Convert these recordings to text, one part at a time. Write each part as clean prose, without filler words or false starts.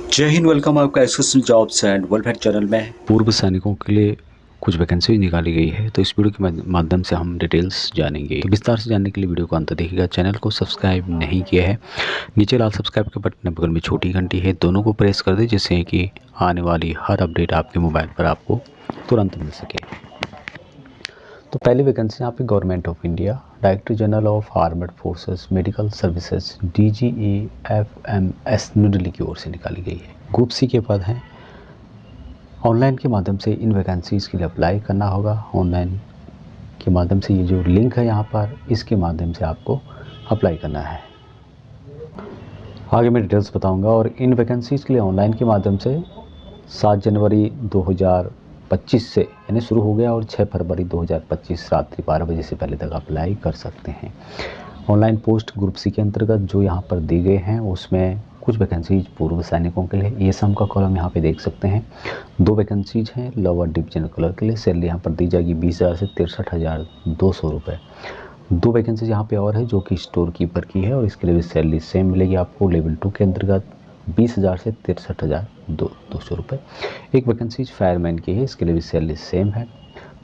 जय हिंद। वेलकम आपका association jobs and welfare channel में। पूर्व सैनिकों के लिए कुछ वैकेंसी निकाली गई है, तो इस वीडियो के माध्यम से हम डिटेल्स जानेंगे। तो विस्तार से जानने के लिए वीडियो को अंत देखिएगा। चैनल को सब्सक्राइब नहीं किया है, नीचे लाल सब्सक्राइब के बटन बगल में छोटी घंटी है, दोनों को प्रेस कर दें जिससे कि आने वाली हर अपडेट आपके मोबाइल पर आपको तुरंत मिल सके। तो पहली वैकेंसी यहाँ पे government of India, director general of armed forces medical services DGAFMS New Delhi की ओर से निकाली गई है। ग्रुप सी के पद हैं। ऑनलाइन के माध्यम से इन वैकेंसीज़ के लिए अप्लाई करना होगा। ऑनलाइन के माध्यम से ये जो लिंक है यहाँ पर, इसके माध्यम से आपको अप्लाई करना है। आगे मैं डिटेल्स बताऊंगा। और इन वैकेंसीज़ के लिए ऑनलाइन के माध्यम से 7 जनवरी 2025 से यानी शुरू हो गया और 6 फरवरी 2025 रात्रि 12 बजे से पहले तक अप्लाई कर सकते हैं। ऑनलाइन पोस्ट ग्रुप सी के अंतर्गत जो यहाँ पर दी गए हैं उसमें कुछ वैकेंसीज पूर्व सैनिकों के लिए, ये सम का कॉलम यहाँ पे देख सकते हैं। 2 वैकेंसीज हैं लोअर डिवीजन कलर के लिए। सैलरी यहाँ पर दी जाएगी 20,000 से 63,200 रुपये। 2 वैकेंसीज यहाँ पे और है जो कि स्टोर कीपर की है और इसके लिए भी सैलरी सेम मिलेगी आपको। लेवल 2 के अंतर्गत 20,000 से 63,200 रुपये। एक वैकेंसीज फायरमैन की है, इसके लिए भी सैलरी सेम है।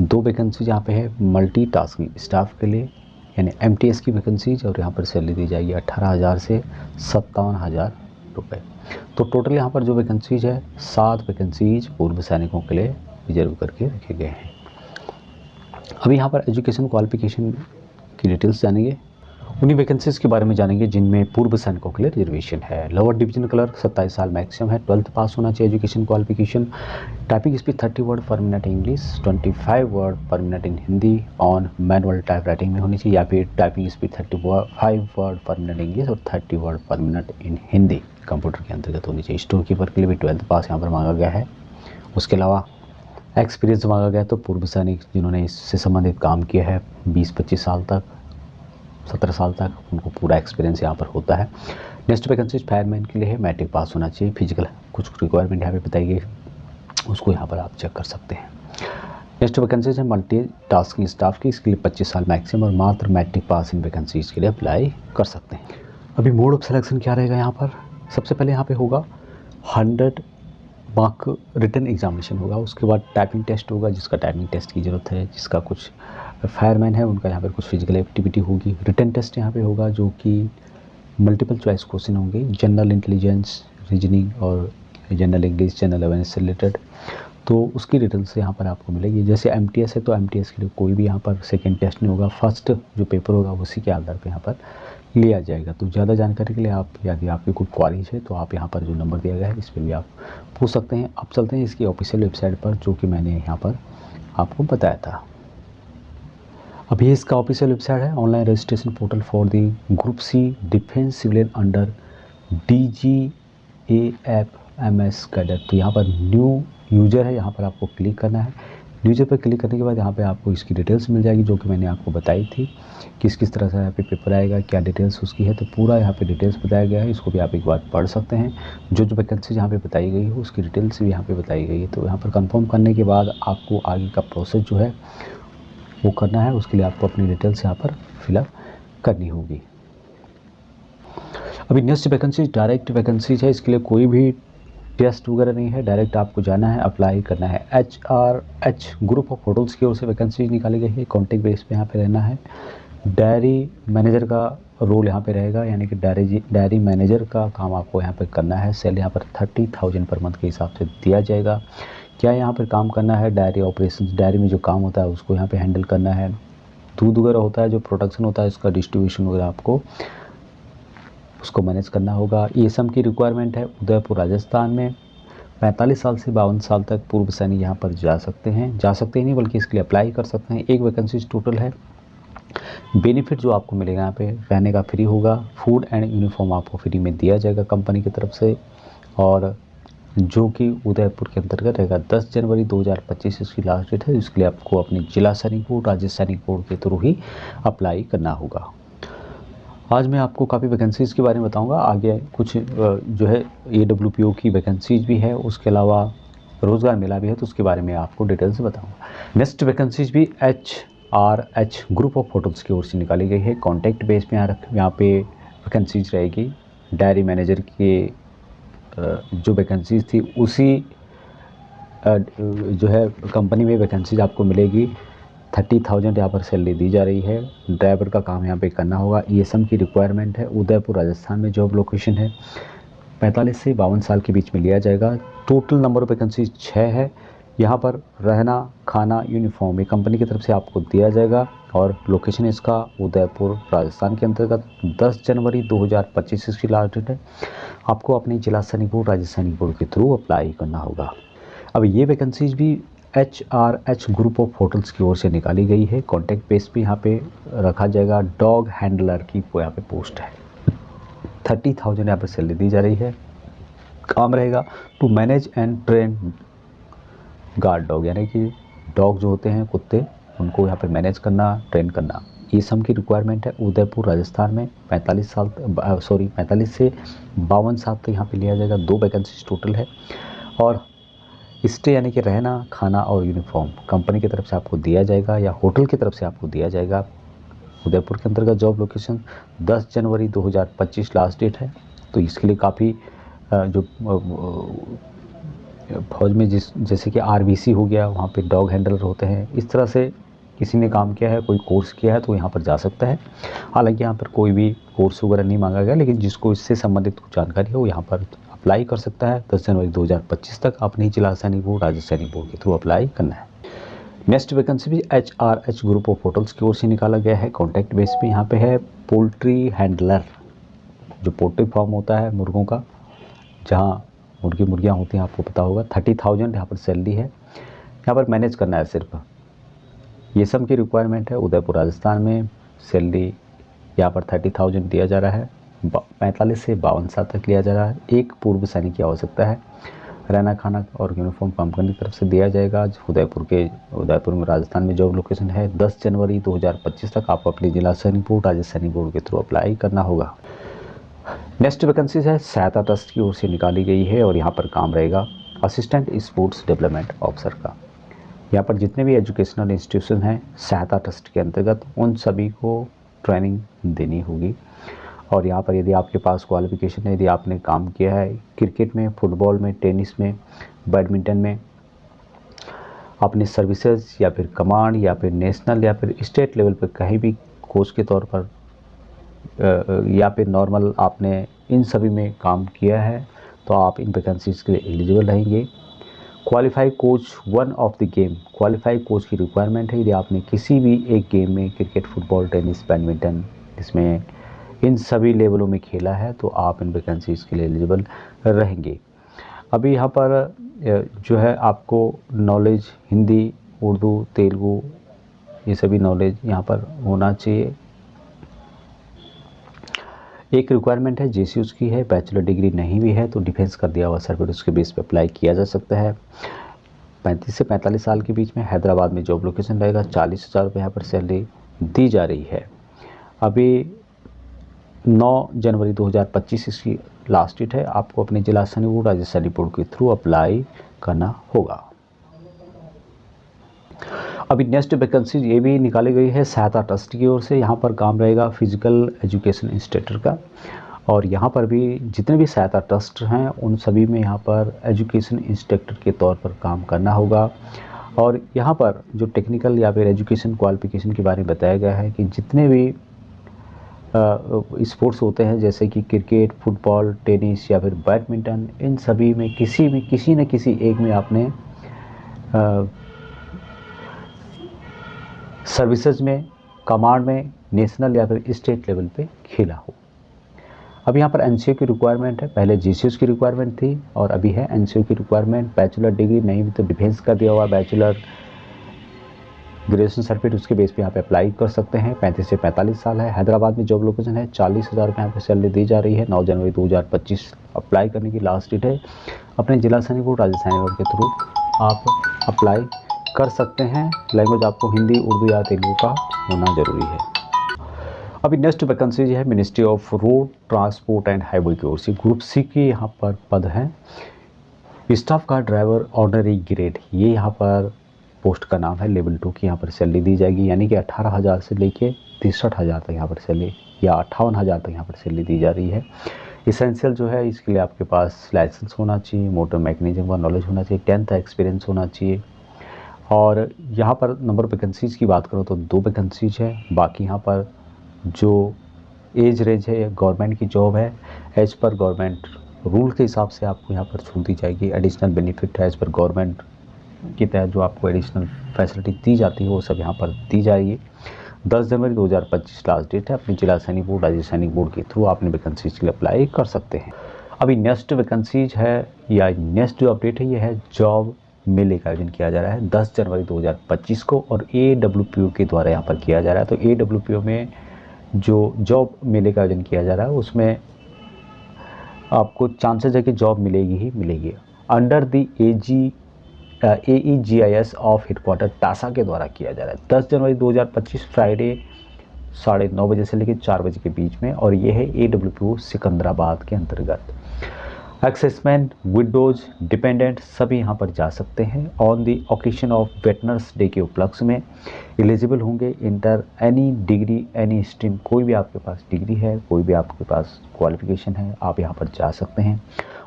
2 वैकेंसीज यहाँ पे है मल्टी टास्किंग स्टाफ के लिए यानी MTS की वैकेंसीज, और यहाँ पर सैलरी दी जाएगी 18,000 से 57,000 रुपये। तो टोटल यहाँ पर जो वैकेंसीज है 7 वैकेंसीज पूर्व सैनिकों के लिए रिजर्व करके रखे गए हैं। अभी यहाँ पर एजुकेशन क्वालिफिकेशन की डिटेल्स जानेंगे। उन्हीं वैकेंसीज़ के बारे में जानेंगे जिनमें पूर्व सैनिकों के लिए रिजर्वेशन है। लोअर डिवीजन क्लर्क 27 साल मैक्सिमम है, 12th पास होना चाहिए। Education qualification typing speed 30 word पर मिनट इंग्लिश, 25 वर्ड पर minute in Hindi on manual type writing में होनी चाहिए, या फिर टाइपिंग स्पीड 35 वर्ड पर मिनट इंग्लिश और 30 वर्ड पर मिनट इन हिंदी कंप्यूटर के अंतर्गत होनी चाहिए। स्टोर कीपर के लिए भी 12th पास यहाँ पर मांगा गया है। उसके अलावा एक्सपीरियंस मांगा गया, तो पूर्व सैनिक जिन्होंने इससे संबंधित काम किया है 20-25 साल तक, 17 साल तक, उनको पूरा एक्सपीरियंस यहाँ पर होता है। नेक्स्ट वैकेंसी फायरमैन के लिए है, मैट्रिक पास होना चाहिए। फिजिकल कुछ रिक्वायरमेंट यहाँ पे बताई गई, उसको यहाँ पर आप चेक कर सकते हैं। नेक्स्ट वैकेंसीज है मल्टी टास्किंग स्टाफ की, इसके लिए 25 साल मैक्सिमम और मात्र मैट्रिक पास इन वैकेंसीज के लिए अप्लाई कर सकते हैं। अभी मोड ऑफ सिलेक्शन क्या रहेगा यहाँ पर? सबसे पहले यहाँ पे होगा 100 मार्क रिटन एग्जामिनेशन होगा, उसके बाद टाइपिंग टेस्ट होगा जिसका टाइपिंग टेस्ट की ज़रूरत है। जिसका कुछ फायरमैन है उनका यहाँ पर कुछ फिजिकल एक्टिविटी होगी। रिटन टेस्ट यहाँ पे होगा जो कि मल्टीपल चॉइस क्वेश्चन होंगे, जनरल इंटेलिजेंस, रीजनिंग और जनरल इंग्लिश, जनरल अवेयरनेस से रिलेटेड, तो उसकी डिटेल्स यहाँ पर आपको मिलेगी। जैसे MTS है तो MTS के लिए कोई भी यहाँ पर सेकेंड टेस्ट नहीं होगा, फर्स्ट जो पेपर होगा उसी के आधार पर यहाँ पर लिया जाएगा। तो ज़्यादा जानकारी के लिए आप, यदि आपकी कोई क्वारीज है तो आप यहाँ पर जो नंबर दिया गया है इस पर भी आप पूछ सकते हैं। अब चलते हैं इसकी ऑफिशियल वेबसाइट पर, जो कि मैंने यहाँ पर आपको बताया था। अभी इसका ऑफिशियल वेबसाइट है online registration portal for the group C defence civilian under DGAFMS cadet. तो यहाँ पर न्यू यूज़र है, यहाँ पर आपको क्लिक करना है। यूज़र पर क्लिक करने के बाद यहाँ पे आपको इसकी डिटेल्स मिल जाएगी जो कि मैंने आपको बताई थी, किस तरह से यहाँ पे पेपर आएगा, क्या डिटेल्स उसकी है। तो पूरा यहाँ पे डिटेल्स बताया गया है, इसको भी आप एक बार पढ़ सकते हैं। जो वैकेंसी यहाँ पे बताई गई है उसकी डिटेल्स भी यहाँ पे बताई गई है। तो यहाँ पर कंफर्म करने के बाद आपको आगे का प्रोसेस जो है वो करना है, उसके लिए आपको अपनी डिटेल्स यहाँ पर फिलअप करनी होगी। अभी नेक्स्ट वैकेंसी डायरेक्ट वैकेंसीज है, इसके लिए कोई भी टेस्ट वगैरह नहीं है, डायरेक्ट आपको जाना है, अप्लाई करना है। HRH ग्रुप ऑफ होटल्स की ओर से वैकेंसी निकाली गई है, कॉन्टैक्ट बेस पे यहाँ पे रहना है। डायरी मैनेजर का रोल यहाँ पे रहेगा, यानी कि डायरी मैनेजर का काम आपको यहाँ पे करना है। सैलरी यहाँ पर 30,000 पर मंथ के हिसाब से दिया जाएगा। क्या यहाँ पर काम करना है? डायरी ऑपरेशंस, डायरी में जो काम होता है उसको यहाँ पे हैंडल करना है। दूध वगैरह होता है, जो प्रोडक्शन होता है उसका डिस्ट्रीब्यूशन वगैरह आपको उसको मैनेज करना होगा। ESM की रिक्वायरमेंट है उदयपुर राजस्थान में। 45 साल से 52 साल तक पूर्व सैनिक यहाँ पर जा सकते हैं नहीं बल्कि इसके लिए अप्लाई कर सकते हैं। एक वैकेंसी टोटल है। बेनिफिट जो आपको मिलेगा यहाँ पे, रहने का फ्री होगा, फूड एंड यूनिफॉर्म आपको फ्री में दिया जाएगा कंपनी की तरफ से, और जो कि उदयपुर के अंतर्गत रहेगा। 10 जनवरी 2025 इसकी लास्ट डेट है, इसके लिए आपको अपनी जिला सैनिक बोर्ड, राज्य सैनिक बोर्ड के थ्रू ही अप्लाई करना होगा। आज मैं आपको काफ़ी वैकेंसीज़ के बारे में बताऊंगा। आगे कुछ जो है AWPO की वैकेंसीज भी है, उसके अलावा रोज़गार मेला भी है, तो उसके बारे में आपको डिटेल से बताऊंगा। नेक्स्ट वैकेंसीज भी HRH ग्रुप ऑफ होटल्स की ओर से निकाली गई है, कॉन्टैक्ट बेस में यहाँ पे वैकेंसीज रहेगी। डायरी मैनेजर के जो वैकेंसीज थी उसी जो है कंपनी में वैकेंसीज आपको मिलेगी। 30,000 यहाँ पर सैलरी दी जा रही है। ड्राइवर का काम यहाँ पे करना होगा। ईएसएम की रिक्वायरमेंट है। उदयपुर राजस्थान में जॉब लोकेशन है। 45 से 52 साल के बीच में लिया जाएगा। टोटल नंबर ऑफ वैकेंसीज 6 है। यहाँ पर रहना, खाना, यूनिफॉर्म ये कंपनी की तरफ से आपको दिया जाएगा और लोकेशन इसका उदयपुर राजस्थान के अंतर्गत 10 जनवरी 2025 इसकी लास्ट डेट है। आपको अपने जिला सैनिक बोर्ड राज्य सैनिक बोर्ड के थ्रू अप्लाई करना होगा। अब ये वैकेंसीज भी HRH ग्रुप ऑफ होटल्स की ओर से निकाली गई है। कॉन्टैक्ट बेस पे यहाँ पे रखा जाएगा। डॉग हैंडलर की यहाँ पे पोस्ट है। 30,000 यहाँ पर सैलरी दी जा रही है। काम रहेगा to manage and train guard dog, यानी कि डॉग जो होते हैं कुत्ते, उनको यहाँ पर मैनेज करना, ट्रेन करना। ये सम की रिक्वायरमेंट है। उदयपुर राजस्थान में 45 से 52 साल तक यहाँ पे लिया जाएगा। 2 वैकेंसीज टोटल है। और स्टे यानी कि रहना, खाना और यूनिफॉर्म कंपनी की तरफ से आपको दिया जाएगा या होटल की तरफ से आपको दिया जाएगा। उदयपुर के अंतर्गत जॉब लोकेशन 10 जनवरी 2025 लास्ट डेट है। तो इसके लिए काफ़ी जो फौज में जैसे कि RBC हो गया, वहाँ पे डॉग हैंडलर होते हैं, इस तरह से किसी ने काम किया है, कोई कोर्स किया है तो यहाँ पर जा सकता है। हालांकि यहाँ पर कोई भी कोर्स वगैरह नहीं मांगा गया, लेकिन जिसको इससे संबंधित कुछ जानकारी है वो यहाँ पर अप्लाई कर सकता है। 10 जनवरी 2025 तक अपनी जिला सैनिक बोर्ड राज्य सैनिक बोर्ड के थ्रू अप्लाई करना है। नेक्स्ट वैकेंसी भी HRH ग्रुप ऑफ होटल्स की ओर से निकाला गया है। कॉन्टैक्ट बेस पे यहाँ पे है पोल्ट्री हैंडलर, जो पोल्ट्री फार्म होता है मुर्गों का, जहाँ मुर्गियाँ होती हैं, आपको पता होगा। 30,000 यहाँ पर सैलरी है। यहाँ पर मैनेज करना है सिर्फ। ये सब की रिक्वायरमेंट है। उदयपुर राजस्थान में सैलरी यहाँ पर 30,000 दिया जा रहा है। 45 से 52 साल तक लिया जा रहा है। एक पूर्व सैनिक की आवश्यकता है। रहना, खाना और यूनिफॉर्म कंपनी की तरफ से दिया जाएगा। उदयपुर में राजस्थान में जॉब लोकेशन है। 10 जनवरी 2025 तक आपको अपने जिला सैनिक बोर्ड राज्य सैनिक बोर्ड के थ्रू अप्लाई करना होगा। नेक्स्ट वैकेंसीज है सहायता ट्रस्ट की ओर से निकाली गई है और यहाँ पर काम रहेगा असिस्टेंट स्पोर्ट्स डेवलपमेंट ऑफिसर का। यहाँ पर जितने भी एजुकेशनल इंस्टीट्यूशन हैं सहायता ट्रस्ट के अंतर्गत, उन सभी को ट्रेनिंग देनी होगी। और यहाँ पर यदि आपके पास क्वालिफिकेशन है, यदि आपने काम किया है क्रिकेट में, फुटबॉल में, टेनिस में, बैडमिंटन में, अपने सर्विसेज या फिर कमांड या फिर नेशनल या फिर स्टेट लेवल पर कहीं भी कोच के तौर पर या फिर नॉर्मल आपने इन सभी में काम किया है तो आप इन वैकेंसीज के लिए एलिजिबल रहेंगे। Qualified coach 1 of the game, qualified coach की रिक्वायरमेंट है। यदि आपने किसी भी एक गेम में क्रिकेट, फुटबॉल, टेनिस, बैडमिंटन, इसमें इन सभी लेवलों में खेला है तो आप इन वैकेंसीज के लिए एलिजिबल रहेंगे। अभी यहाँ पर जो है आपको नॉलेज हिंदी, उर्दू, तेलुगु, ये सभी नॉलेज यहाँ पर होना चाहिए। एक रिक्वायरमेंट है JCUs की है। बैचलर डिग्री नहीं भी है तो डिफेंस कर दिया हुआ सर्टिफिकेट उसके बेस पे अप्लाई किया जा सकता है। 35 से 45 साल के बीच में हैदराबाद में जॉब लोकेशन रहेगा। 40,000 रुपये यहाँ पर सैलरी दी जा रही है। अभी 9 जनवरी 2025 इसकी लास्ट डेट है। आपको अपने जिला सैनिक बोर्ड राज्य सैनिक बोर्ड के थ्रू अप्लाई करना होगा। अभी नेक्स्ट वैकेंसी ये भी निकाली गई है सहायता ट्रस्ट की ओर से। यहाँ पर काम रहेगा फिजिकल एजुकेशन इंस्ट्रक्टर का। और यहाँ पर भी जितने भी सहायता ट्रस्ट हैं उन सभी में यहाँ पर एजुकेशन इंस्ट्रक्टर के तौर पर काम करना होगा। और यहाँ पर जो टेक्निकल या फिर एजुकेशन क्वालिफिकेशन के बारे में बताया गया है कि जितने भी स्पोर्ट्स होते हैं जैसे कि क्रिकेट, फुटबॉल, टेनिस या फिर बैडमिंटन, इन सभी में किसी न किसी एक में आपने सर्विसेज में, कमांड में, नेशनल या फिर स्टेट लेवल पे खेला हो। अब यहाँ पर NCO की रिक्वायरमेंट है। पहले JCUs की रिक्वायरमेंट थी और अभी है NCO की रिक्वायरमेंट। बैचलर डिग्री नहीं भी तो डिफेंस कर दिया हुआ बैचलर ग्रेजुएशन सर्टिफिकेट उसके बेस पे यहाँ पे अप्लाई कर सकते हैं। 35 से 45 साल है। हैदराबाद में जॉब लोकेशन है। 40,000 रुपये यहाँ पे सैलरी दी जा रही है। 9 जनवरी 2025 अप्लाई करने की लास्ट डेट है। अपने जिला सैनिक बोर्ड राज्य सैनिक बोर्ड के थ्रू आप अप्लाई कर सकते हैं। लैंग्वेज आपको हिंदी, उर्दू या तेलुगु का होना जरूरी है। अभी नेक्स्ट वैकेंसी जो है ministry of road transport and highway की ओर से ग्रुप C की यहाँ पर पद है। Staff car driver ordinary grade, ये यहाँ पर पोस्ट का नाम है। लेवल 2 की यहाँ पर सैलरी दी जाएगी, यानी कि 18,000 से लेके 63,000 तक यहाँ पर सैलरी या 58,000 तक यहाँ पर सैलरी दी जा रही है। इसेंशियल जो है इसके लिए आपके पास लाइसेंस होना चाहिए, मोटर मैकेनिज्म का नॉलेज होना चाहिए, 10th एक्सपीरियंस होना चाहिए। और यहाँ पर नंबर वैकेंसीज़ की बात करो तो 2 वैकेंसीज है। बाकी यहाँ पर जो एज रेंज है ये गवर्नमेंट की जॉब है, एज पर गवर्नमेंट रूल के हिसाब से आपको यहाँ पर छूट दी जाएगी। एडिशनल बेनिफिट है एज पर गवर्नमेंट के तहत जो आपको एडिशनल फैसिलिटी दी जाती है वो सब यहाँ पर दी जाएगी। 10 जनवरी 2025 लास्ट डेट है। अपनी जिला सैनिक बोर्ड, राज्य सैनिक बोर्ड के थ्रू आपने वैकेंसीज के लिए अप्लाई कर सकते हैं। अभी नेक्स्ट वैकेंसीज है या नेक्स्ट जो अपडेट है ये है जॉब मेले का आयोजन किया जा रहा है 10 जनवरी 2025 को और AWPO के द्वारा यहाँ पर किया जा रहा है। तो AWPO में जो जॉब मेले का आयोजन किया जा रहा है उसमें आपको चांसेस है कि जॉब मिलेगी ही मिलेगी। Under the AEGIS of headquarter टासा के द्वारा किया जा रहा है 10 जनवरी 2025 फ्राइडे 9:30 बजे से लेकर 4 बजे के बीच में, और ये है AWPO सिकंदराबाद के अंतर्गत। एक्सेसमैन, विडोज, डिपेंडेंट सभी यहाँ पर जा सकते हैं। On the occasion of veterans day के उपलक्ष्य में एलिजिबल होंगे inter any degree any stream, कोई भी आपके पास डिग्री है, कोई भी आपके पास क्वालिफिकेशन है, आप यहाँ पर जा सकते हैं।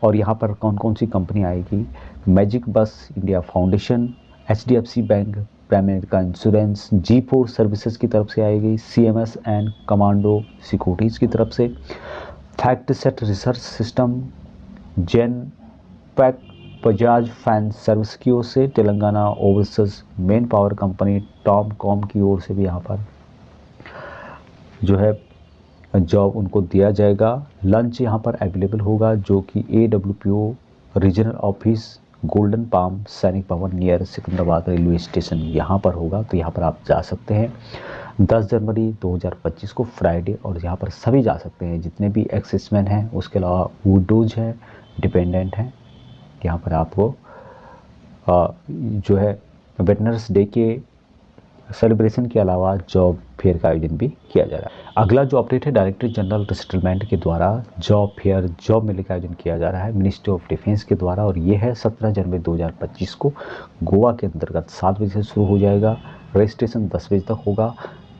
और यहाँ पर कौन कौन सी कंपनी आएगी? मैजिक बस India foundation, HDFC bank, prime America insurance, G4 services की तरफ से आएगी, CMS एंड कमांडो सिक्योरिटीज़ की तरफ से, फैक्ट सेट रिसर्च सिस्टम, जेन पैक, बजाज फाइनेंस सर्विस की ओर से, Telangana overseas main power company Tom com की ओर से भी यहाँ पर जो है जॉब उनको दिया जाएगा। लंच यहाँ पर अवेलेबल होगा जो कि AWPO regional office golden palm सैनिक भवन नियर सिकंदराबाद रेलवे स्टेशन यहाँ पर होगा। तो यहाँ पर आप जा सकते हैं 10 जनवरी 2025 को फ्राइडे, और यहाँ पर सभी जा सकते हैं जितने भी एक्सेसमैन हैं, उसके अलावा विडोज हैं, डिपेंडेंट हैं। यहाँ पर आपको जो है वेटनर्स डे के सेलिब्रेशन के अलावा जॉब फेयर का आयोजन भी किया जा रहा है। अगला जो अपडेट है डायरेक्टर जनरल रिसेटलमेंट के द्वारा जॉब फेयर जॉब मेले का आयोजन किया जा रहा है मिनिस्ट्री ऑफ डिफेंस के द्वारा, और ये है 17 जनवरी 2025 को गोवा के अंतर्गत 7 बजे से शुरू हो जाएगा। रजिस्ट्रेशन 10 बजे तक होगा।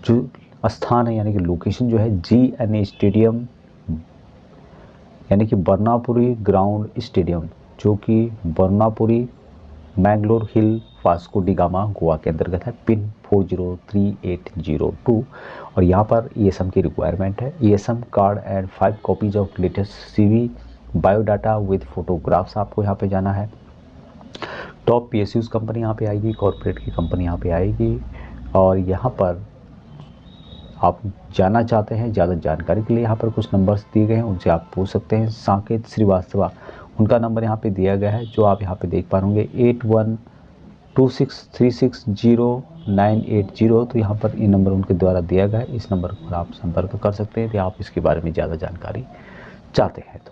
जो स्थान है यानी कि लोकेशन जो है GNA स्टेडियम यानी कि बर्नापुरी ग्राउंड स्टेडियम, जो कि बर्नापुरी मैंगलोर हिल वास्को डी गामा गोवा के अंतर्गत है। पिन 403802। और यहाँ पर ESM की रिक्वायरमेंट है। ESM card and 5 copies of latest CV, biodata with photographs आपको यहाँ पे जाना है। टॉप PSUs कंपनी यहाँ पे आएगी, कॉर्पोरेट की कंपनी यहाँ पे आएगी। और यहाँ पर आप जानना चाहते हैं ज़्यादा जानकारी के लिए यहाँ पर कुछ नंबर्स दिए गए हैं, उनसे आप पूछ सकते हैं। साकेत श्रीवास्तव उनका नंबर यहाँ पे दिया गया है जो आप यहाँ पे देख पा होंगे 8126360980। तो यहाँ पर ये नंबर उनके द्वारा दिया गया है, इस नंबर पर आप संपर्क कर सकते हैं यदि आप इसके बारे में ज़्यादा जानकारी चाहते हैं तो।